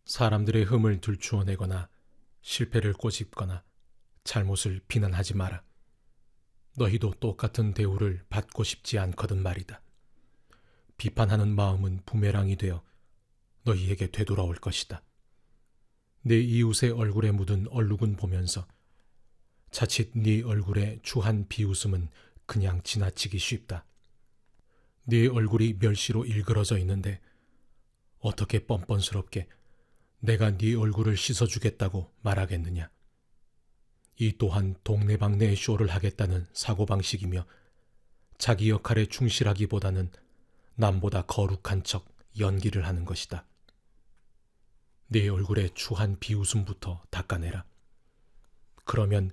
사람들의 흠을 들추어내거나 실패를 꼬집거나 잘못을 비난하지 마라. 너희도 똑같은 대우를 받고 싶지 않거든 말이다. 비판하는 마음은 부메랑이 되어 너희에게 되돌아올 것이다. 내 이웃의 얼굴에 묻은 얼룩은 보면서 자칫 네 얼굴에 추한 비웃음은 그냥 지나치기 쉽다. 네 얼굴이 멸시로 일그러져 있는데 어떻게 뻔뻔스럽게 내가 네 얼굴을 씻어주겠다고 말하겠느냐. 이 또한 동네방네의 쇼를 하겠다는 사고방식이며 자기 역할에 충실하기보다는 남보다 거룩한 척 연기를 하는 것이다. 네 얼굴에 추한 비웃음부터 닦아내라. 그러면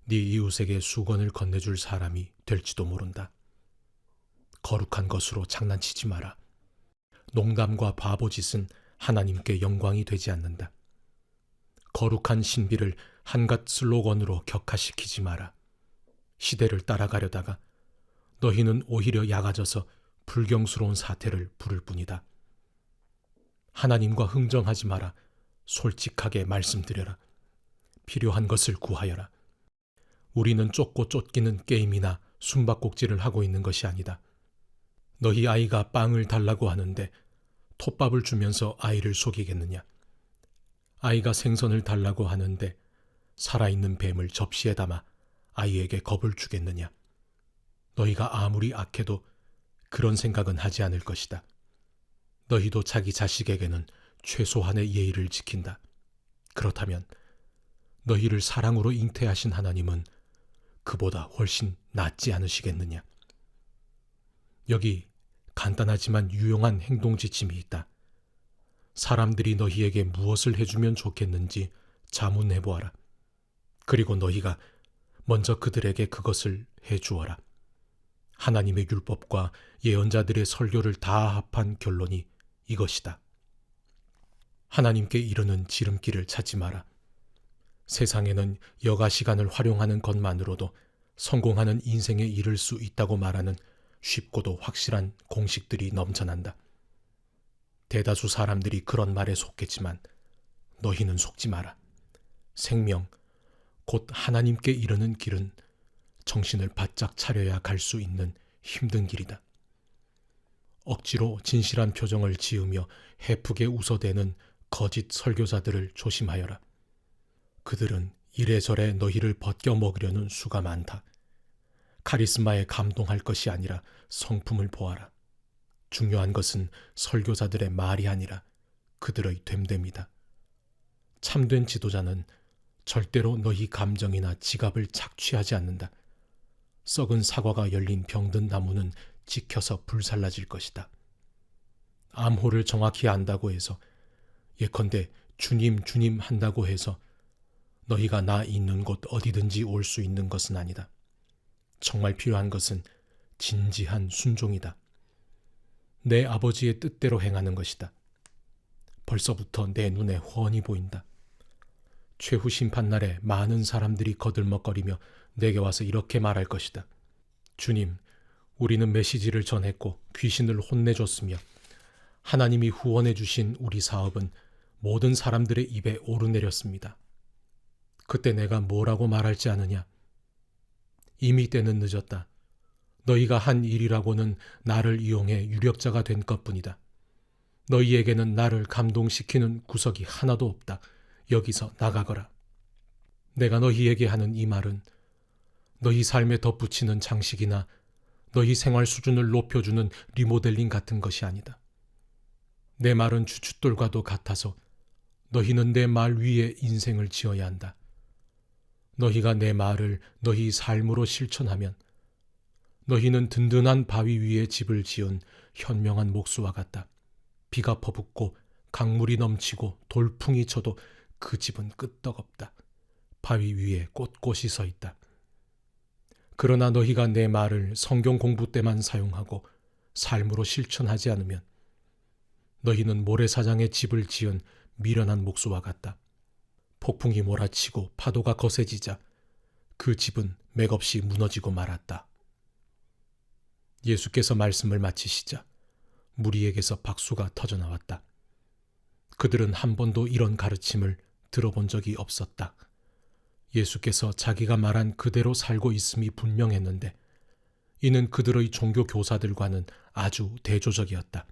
네 이웃에게 수건을 건네줄 사람이 될지도 모른다. 거룩한 것으로 장난치지 마라. 농담과 바보짓은 하나님께 영광이 되지 않는다. 거룩한 신비를 한갓 슬로건으로 격화시키지 마라. 시대를 따라가려다가 너희는 오히려 약아져서 불경스러운 사태를 부를 뿐이다. 하나님과 흥정하지 마라. 솔직하게 말씀드려라. 필요한 것을 구하여라. 우리는 쫓고 쫓기는 게임이나 숨바꼭질을 하고 있는 것이 아니다. 너희 아이가 빵을 달라고 하는데 톱밥을 주면서 아이를 속이겠느냐? 아이가 생선을 달라고 하는데 살아있는 뱀을 접시에 담아 아이에게 겁을 주겠느냐? 너희가 아무리 악해도 그런 생각은 하지 않을 것이다. 너희도 자기 자식에게는 최소한의 예의를 지킨다. 그렇다면 너희를 사랑으로 잉태하신 하나님은 그보다 훨씬 낫지 않으시겠느냐? 여기 간단하지만 유용한 행동 지침이 있다. 사람들이 너희에게 무엇을 해주면 좋겠는지 자문해보아라. 그리고 너희가 먼저 그들에게 그것을 해주어라. 하나님의 율법과 예언자들의 설교를 다 합한 결론이 이것이다. 하나님께 이르는 지름길을 찾지 마라. 세상에는 여가 시간을 활용하는 것만으로도 성공하는 인생에 이를 수 있다고 말하는 쉽고도 확실한 공식들이 넘쳐난다. 대다수 사람들이 그런 말에 속겠지만 너희는 속지 마라. 생명, 곧 하나님께 이르는 길은 정신을 바짝 차려야 갈 수 있는 힘든 길이다. 억지로 진실한 표정을 지으며 해프게 웃어대는 거짓 설교자들을 조심하여라. 그들은 이래저래 너희를 벗겨먹으려는 수가 많다. 카리스마에 감동할 것이 아니라 성품을 보아라. 중요한 것은 설교자들의 말이 아니라 그들의 됨됨이다. 참된 지도자는 절대로 너희 감정이나 지갑을 착취하지 않는다. 썩은 사과가 열린 병든 나무는 찍혀서 불살라질 것이다. 암호를 정확히 안다고 해서 예컨대 주님 주님 한다고 해서 너희가 나 있는 곳 어디든지 올 수 있는 것은 아니다. 정말 필요한 것은 진지한 순종이다. 내 아버지의 뜻대로 행하는 것이다. 벌써부터 내 눈에 훤히 보인다. 최후 심판날에 많은 사람들이 거들먹거리며 내게 와서 이렇게 말할 것이다. 주님, 우리는 메시지를 전했고 귀신을 혼내줬으며 하나님이 후원해 주신 우리 사업은 모든 사람들의 입에 오르내렸습니다. 그때 내가 뭐라고 말할지 아느냐? 이미 때는 늦었다. 너희가 한 일이라고는 나를 이용해 유력자가 된 것뿐이다. 너희에게는 나를 감동시키는 구석이 하나도 없다. 여기서 나가거라. 내가 너희에게 하는 이 말은 너희 삶에 덧붙이는 장식이나 너희 생활 수준을 높여주는 리모델링 같은 것이 아니다. 내 말은 주춧돌과도 같아서 너희는 내 말 위에 인생을 지어야 한다. 너희가 내 말을 너희 삶으로 실천하면 너희는 든든한 바위 위에 집을 지은 현명한 목수와 같다. 비가 퍼붓고 강물이 넘치고 돌풍이 쳐도 그 집은 끄떡없다. 바위 위에 꼿꼿이 서 있다. 그러나 너희가 내 말을 성경 공부 때만 사용하고 삶으로 실천하지 않으면 너희는 모래사장에 집을 지은 미련한 목수와 같다. 폭풍이 몰아치고 파도가 거세지자 그 집은 맥없이 무너지고 말았다. 예수께서 말씀을 마치시자 무리에게서 박수가 터져나왔다. 그들은 한 번도 이런 가르침을 들어본 적이 없었다. 예수께서 자기가 말한 그대로 살고 있음이 분명했는데 이는 그들의 종교 교사들과는 아주 대조적이었다.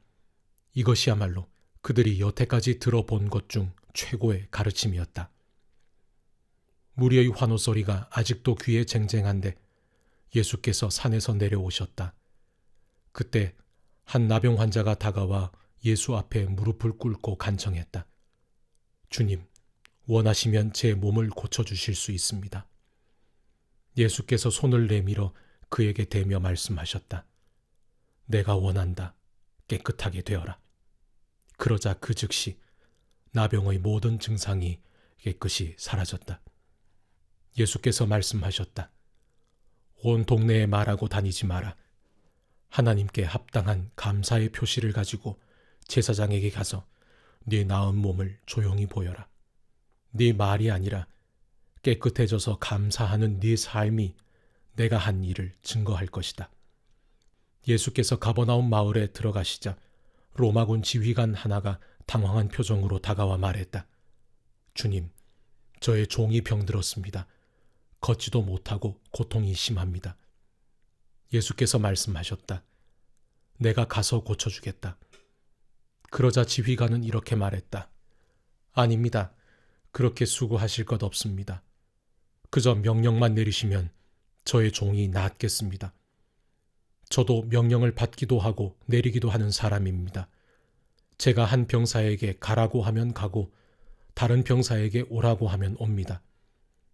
이것이야말로 그들이 여태까지 들어본 것 중 최고의 가르침이었다. 무리의 환호 소리가 아직도 귀에 쟁쟁한데 예수께서 산에서 내려오셨다. 그때 한 나병 환자가 다가와 예수 앞에 무릎을 꿇고 간청했다. 주님, 원하시면 제 몸을 고쳐주실 수 있습니다. 예수께서 손을 내밀어 그에게 대며 말씀하셨다. 내가 원한다. 깨끗하게 되어라. 그러자 그 즉시 나병의 모든 증상이 깨끗이 사라졌다. 예수께서 말씀하셨다. 온 동네에 말하고 다니지 마라. 하나님께 합당한 감사의 표시를 가지고 제사장에게 가서 네 나은 몸을 조용히 보여라. 네 말이 아니라 깨끗해져서 감사하는 네 삶이 내가 한 일을 증거할 것이다. 예수께서 가버나움 마을에 들어가시자 로마군 지휘관 하나가 당황한 표정으로 다가와 말했다. 주님, 저의 종이 병들었습니다. 걷지도 못하고 고통이 심합니다. 예수께서 말씀하셨다. 내가 가서 고쳐주겠다. 그러자 지휘관은 이렇게 말했다. 아닙니다. 그렇게 수고하실 것 없습니다. 그저 명령만 내리시면 저의 종이 낫겠습니다. 저도 명령을 받기도 하고 내리기도 하는 사람입니다. 제가 한 병사에게 가라고 하면 가고 다른 병사에게 오라고 하면 옵니다.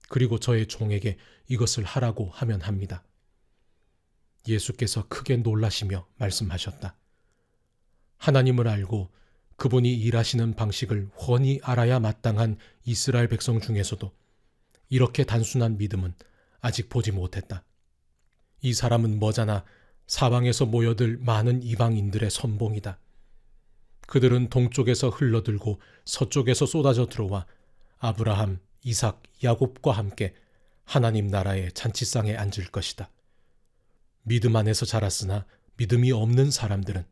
그리고 저의 종에게 이것을 하라고 하면 합니다. 예수께서 크게 놀라시며 말씀하셨다. 하나님을 알고 그분이 일하시는 방식을 훤히 알아야 마땅한 이스라엘 백성 중에서도 이렇게 단순한 믿음은 아직 보지 못했다. 이 사람은 머자나 사방에서 모여들 많은 이방인들의 선봉이다. 그들은 동쪽에서 흘러들고 서쪽에서 쏟아져 들어와 아브라함, 이삭, 야곱과 함께 하나님 나라의 잔치상에 앉을 것이다. 믿음 안에서 자랐으나 믿음이 없는 사람들은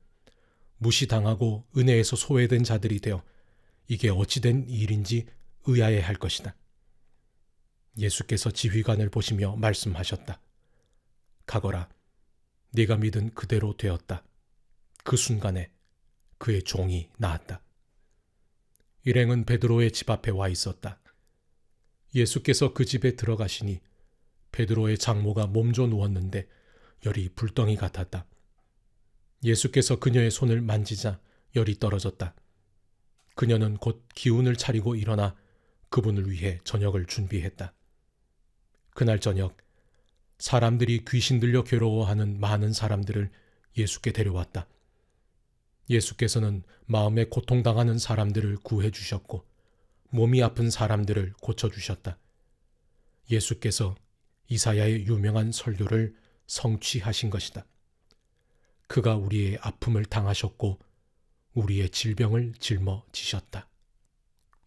무시당하고 은혜에서 소외된 자들이 되어 이게 어찌된 일인지 의아해할 것이다. 예수께서 지휘관을 보시며 말씀하셨다. 가거라. 네가 믿은 그대로 되었다. 그 순간에 그의 종이 나았다. 일행은 베드로의 집 앞에 와 있었다. 예수께서 그 집에 들어가시니 베드로의 장모가 몸져 누웠는데 열이 불덩이 같았다. 예수께서 그녀의 손을 만지자 열이 떨어졌다. 그녀는 곧 기운을 차리고 일어나 그분을 위해 저녁을 준비했다. 그날 저녁 사람들이 귀신 들려 괴로워하는 많은 사람들을 예수께 데려왔다. 예수께서는 마음에 고통당하는 사람들을 구해 주셨고 몸이 아픈 사람들을 고쳐주셨다. 예수께서 이사야의 유명한 설교를 성취하신 것이다. 그가 우리의 아픔을 당하셨고 우리의 질병을 짊어지셨다.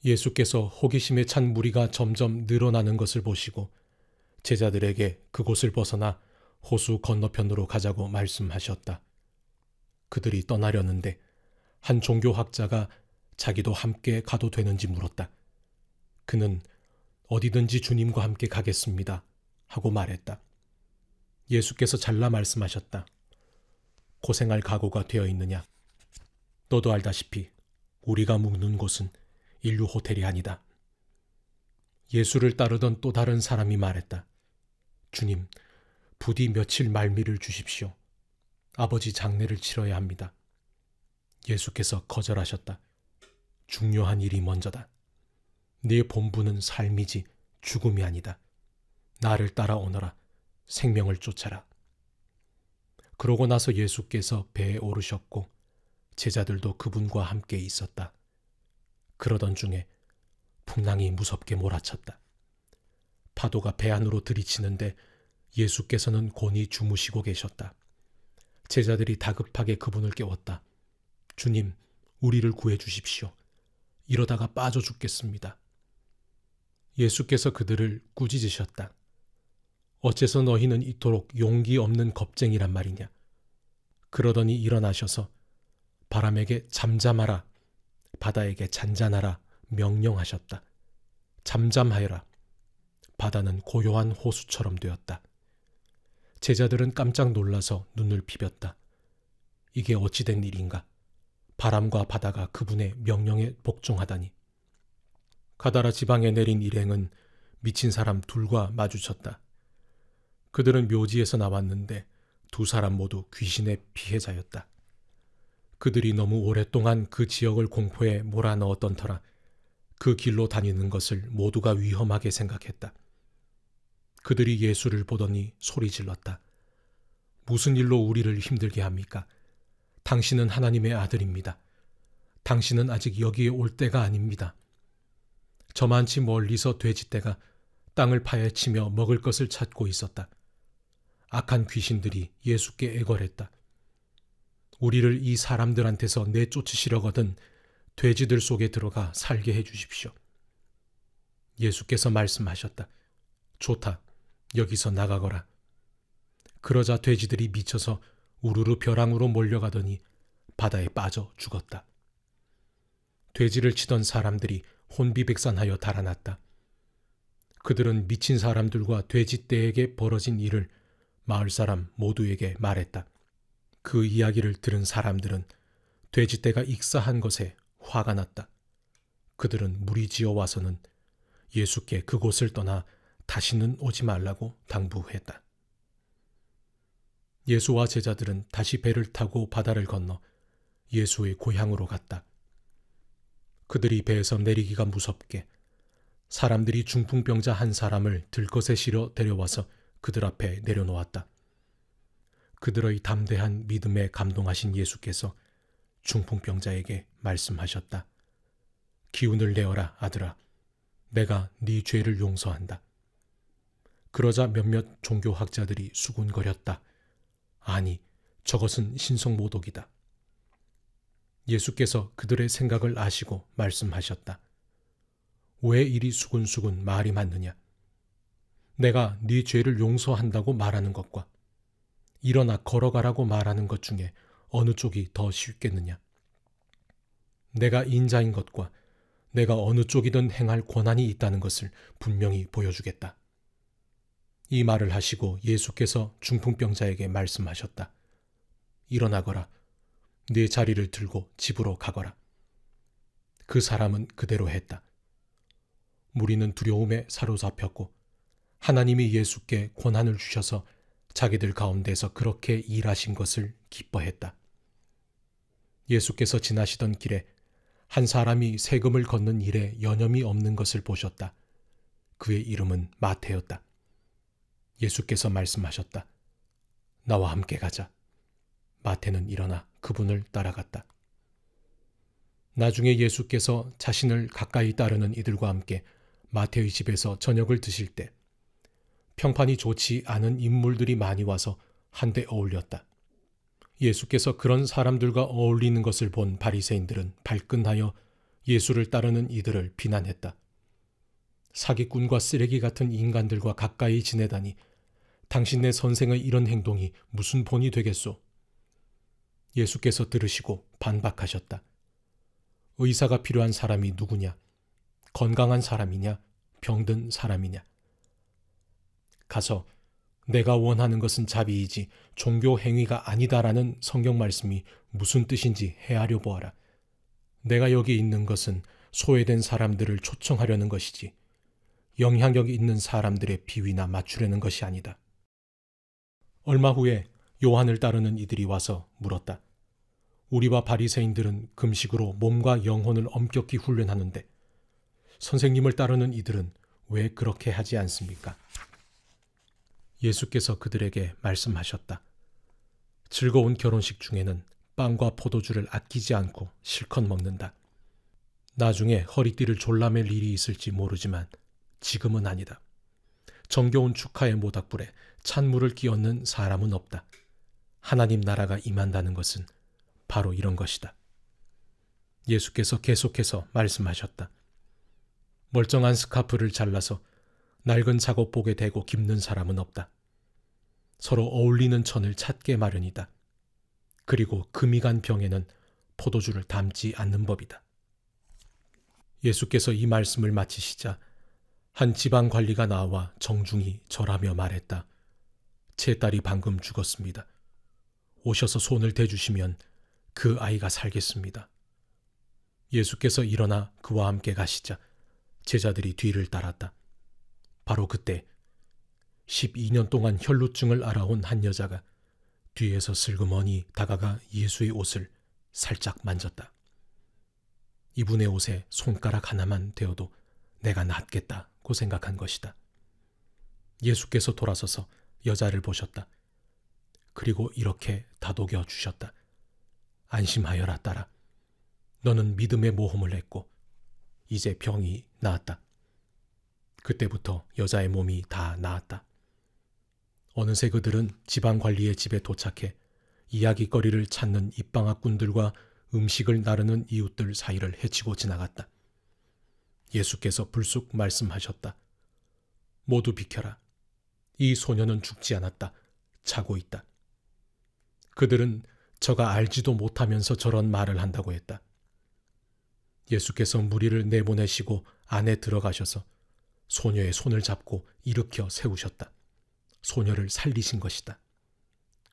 예수께서 호기심에 찬 무리가 점점 늘어나는 것을 보시고 제자들에게 그곳을 벗어나 호수 건너편으로 가자고 말씀하셨다. 그들이 떠나려는데 한 종교학자가 자기도 함께 가도 되는지 물었다. 그는 어디든지 주님과 함께 가겠습니다 하고 말했다. 예수께서 잘라 말씀하셨다. 고생할 각오가 되어 있느냐? 너도 알다시피 우리가 묵는 곳은 인류 호텔이 아니다. 예수를 따르던 또 다른 사람이 말했다. 주님, 부디 며칠 말미를 주십시오. 아버지 장례를 치러야 합니다. 예수께서 거절하셨다. 중요한 일이 먼저다. 네 본분은 삶이지 죽음이 아니다. 나를 따라오너라. 생명을 쫓아라. 그러고 나서 예수께서 배에 오르셨고 제자들도 그분과 함께 있었다. 그러던 중에 풍랑이 무섭게 몰아쳤다. 파도가 배 안으로 들이치는데 예수께서는 곤히 주무시고 계셨다. 제자들이 다급하게 그분을 깨웠다. 주님, 우리를 구해 주십시오. 이러다가 빠져 죽겠습니다. 예수께서 그들을 꾸짖으셨다. 어째서 너희는 이토록 용기 없는 겁쟁이란 말이냐. 그러더니 일어나셔서 바람에게 잠잠하라. 바다에게 잔잔하라 명령하셨다. 잠잠하여라. 바다는 고요한 호수처럼 되었다. 제자들은 깜짝 놀라서 눈을 비볐다. 이게 어찌된 일인가? 바람과 바다가 그분의 명령에 복종하다니. 가다라 지방에 내린 일행은 미친 사람 둘과 마주쳤다. 그들은 묘지에서 나왔는데 두 사람 모두 귀신의 피해자였다. 그들이 너무 오랫동안 그 지역을 공포에 몰아넣었던 터라 그 길로 다니는 것을 모두가 위험하게 생각했다. 그들이 예수를 보더니 소리 질렀다. 무슨 일로 우리를 힘들게 합니까? 당신은 하나님의 아들입니다. 당신은 아직 여기에 올 때가 아닙니다. 저만치 멀리서 돼지떼가 땅을 파헤치며 먹을 것을 찾고 있었다. 악한 귀신들이 예수께 애걸했다. 우리를 이 사람들한테서 내쫓으시려거든 돼지들 속에 들어가 살게 해주십시오. 예수께서 말씀하셨다. 좋다. 여기서 나가거라. 그러자 돼지들이 미쳐서 우르르 벼랑으로 몰려가더니 바다에 빠져 죽었다. 돼지를 치던 사람들이 혼비백산하여 달아났다. 그들은 미친 사람들과 돼지떼에게 벌어진 일을 마을 사람 모두에게 말했다. 그 이야기를 들은 사람들은 돼지떼가 익사한 것에 화가 났다. 그들은 무리지어 와서는 예수께 그곳을 떠나 다시는 오지 말라고 당부했다. 예수와 제자들은 다시 배를 타고 바다를 건너 예수의 고향으로 갔다. 그들이 배에서 내리기가 무섭게 사람들이 중풍병자 한 사람을 들것에 실어 데려와서 그들 앞에 내려놓았다. 그들의 담대한 믿음에 감동하신 예수께서 중풍병자에게 말씀하셨다. 기운을 내어라, 아들아. 내가 네 죄를 용서한다. 그러자 몇몇 종교학자들이 수군거렸다. 아니, 저것은 신성모독이다. 예수께서 그들의 생각을 아시고 말씀하셨다. 왜 이리 수군수군 말이 많느냐? 내가 네 죄를 용서한다고 말하는 것과 일어나 걸어가라고 말하는 것 중에 어느 쪽이 더 쉽겠느냐? 내가 인자인 것과 내가 어느 쪽이든 행할 권한이 있다는 것을 분명히 보여주겠다. 이 말을 하시고 예수께서 중풍병자에게 말씀하셨다. 일어나거라. 네 자리를 들고 집으로 가거라. 그 사람은 그대로 했다. 무리는 두려움에 사로잡혔고 하나님이 예수께 권한을 주셔서 자기들 가운데서 그렇게 일하신 것을 기뻐했다. 예수께서 지나시던 길에 한 사람이 세금을 걷는 일에 여념이 없는 것을 보셨다. 그의 이름은 마태였다. 예수께서 말씀하셨다. 나와 함께 가자. 마태는 일어나 그분을 따라갔다. 나중에 예수께서 자신을 가까이 따르는 이들과 함께 마태의 집에서 저녁을 드실 때 평판이 좋지 않은 인물들이 많이 와서 한데 어울렸다. 예수께서 그런 사람들과 어울리는 것을 본 바리새인들은 발끈하여 예수를 따르는 이들을 비난했다. 사기꾼과 쓰레기 같은 인간들과 가까이 지내다니 당신네 선생의 이런 행동이 무슨 본이 되겠소? 예수께서 들으시고 반박하셨다. 의사가 필요한 사람이 누구냐? 건강한 사람이냐? 병든 사람이냐? 가서 내가 원하는 것은 자비이지 종교 행위가 아니다라는 성경 말씀이 무슨 뜻인지 헤아려 보아라. 내가 여기 있는 것은 소외된 사람들을 초청하려는 것이지 영향력이 있는 사람들의 비위나 맞추려는 것이 아니다. 얼마 후에 요한을 따르는 이들이 와서 물었다. 우리와 바리새인들은 금식으로 몸과 영혼을 엄격히 훈련하는데 선생님을 따르는 이들은 왜 그렇게 하지 않습니까? 예수께서 그들에게 말씀하셨다. 즐거운 결혼식 중에는 빵과 포도주를 아끼지 않고 실컷 먹는다. 나중에 허리띠를 졸라맬 일이 있을지 모르지만 지금은 아니다. 정겨운 축하의 모닥불에 찬물을 끼얹는 사람은 없다. 하나님 나라가 임한다는 것은 바로 이런 것이다. 예수께서 계속해서 말씀하셨다. 멀쩡한 스카프를 잘라서 낡은 작업복에 대고 깁는 사람은 없다. 서로 어울리는 천을 찾게 마련이다. 그리고 금이 간 병에는 포도주를 담지 않는 법이다. 예수께서 이 말씀을 마치시자 한 지방 관리가 나와 정중히 절하며 말했다. 제 딸이 방금 죽었습니다. 오셔서 손을 대주시면 그 아이가 살겠습니다. 예수께서 일어나 그와 함께 가시자 제자들이 뒤를 따랐다. 바로 그때 12년 동안 혈루증을 앓아온 한 여자가 뒤에서 슬그머니 다가가 예수의 옷을 살짝 만졌다. 이분의 옷에 손가락 하나만 대어도 내가 낫겠다고 생각한 것이다. 예수께서 돌아서서 여자를 보셨다. 그리고 이렇게 다독여 주셨다. 안심하여라 딸아. 너는 믿음의 모험을 했고 이제 병이 나았다. 그때부터 여자의 몸이 다 나았다. 어느새 그들은 지방관리의 집에 도착해 이야기거리를 찾는 입방아꾼들과 음식을 나르는 이웃들 사이를 헤치고 지나갔다. 예수께서 불쑥 말씀하셨다. 모두 비켜라. 이 소녀는 죽지 않았다. 자고 있다. 그들은 저가 알지도 못하면서 저런 말을 한다고 했다. 예수께서 무리를 내보내시고 안에 들어가셔서 소녀의 손을 잡고 일으켜 세우셨다. 소녀를 살리신 것이다.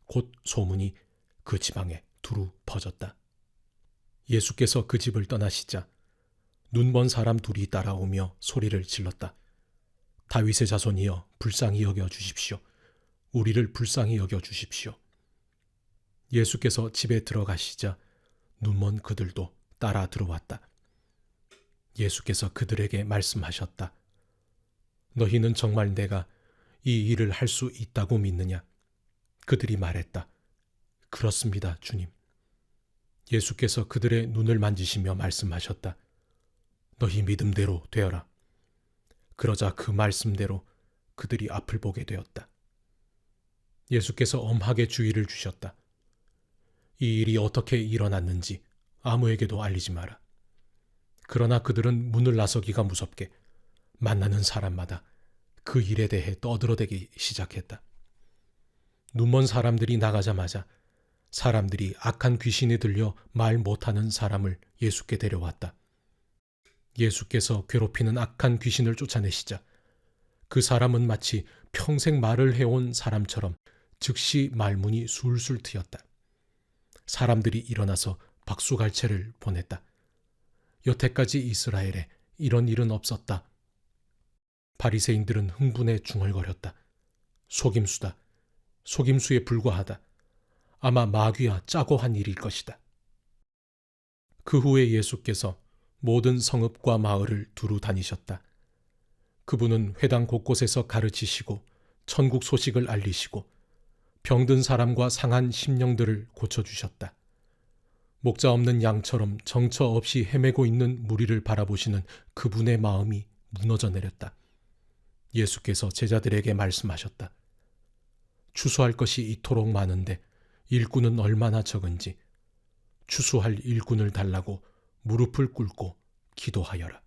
곧 소문이 그 지방에 두루 퍼졌다. 예수께서 그 집을 떠나시자 눈먼 사람 둘이 따라오며 소리를 질렀다. 다윗의 자손이여 불쌍히 여겨 주십시오. 우리를 불쌍히 여겨 주십시오. 예수께서 집에 들어가시자 눈먼 그들도 따라 들어왔다. 예수께서 그들에게 말씀하셨다. 너희는 정말 내가 이 일을 할 수 있다고 믿느냐? 그들이 말했다. 그렇습니다, 주님. 예수께서 그들의 눈을 만지시며 말씀하셨다. 너희 믿음대로 되어라. 그러자 그 말씀대로 그들이 앞을 보게 되었다. 예수께서 엄하게 주의를 주셨다. 이 일이 어떻게 일어났는지 아무에게도 알리지 마라. 그러나 그들은 문을 나서기가 무섭게 만나는 사람마다 그 일에 대해 떠들어대기 시작했다. 눈먼 사람들이 나가자마자 사람들이 악한 귀신이 들려 말 못하는 사람을 예수께 데려왔다. 예수께서 괴롭히는 악한 귀신을 쫓아내시자 그 사람은 마치 평생 말을 해온 사람처럼 즉시 말문이 술술 트였다. 사람들이 일어나서 박수갈채를 보냈다. 여태까지 이스라엘에 이런 일은 없었다. 바리새인들은 흥분에 중얼거렸다. 속임수다. 속임수에 불과하다. 아마 마귀와 짜고 한 일일 것이다. 그 후에 예수께서 모든 성읍과 마을을 두루 다니셨다. 그분은 회당 곳곳에서 가르치시고 천국 소식을 알리시고 병든 사람과 상한 심령들을 고쳐주셨다. 목자 없는 양처럼 정처 없이 헤매고 있는 무리를 바라보시는 그분의 마음이 무너져 내렸다. 예수께서 제자들에게 말씀하셨다. 추수할 것이 이토록 많은데 일꾼은 얼마나 적은지 추수할 일꾼을 달라고 무릎을 꿇고 기도하여라.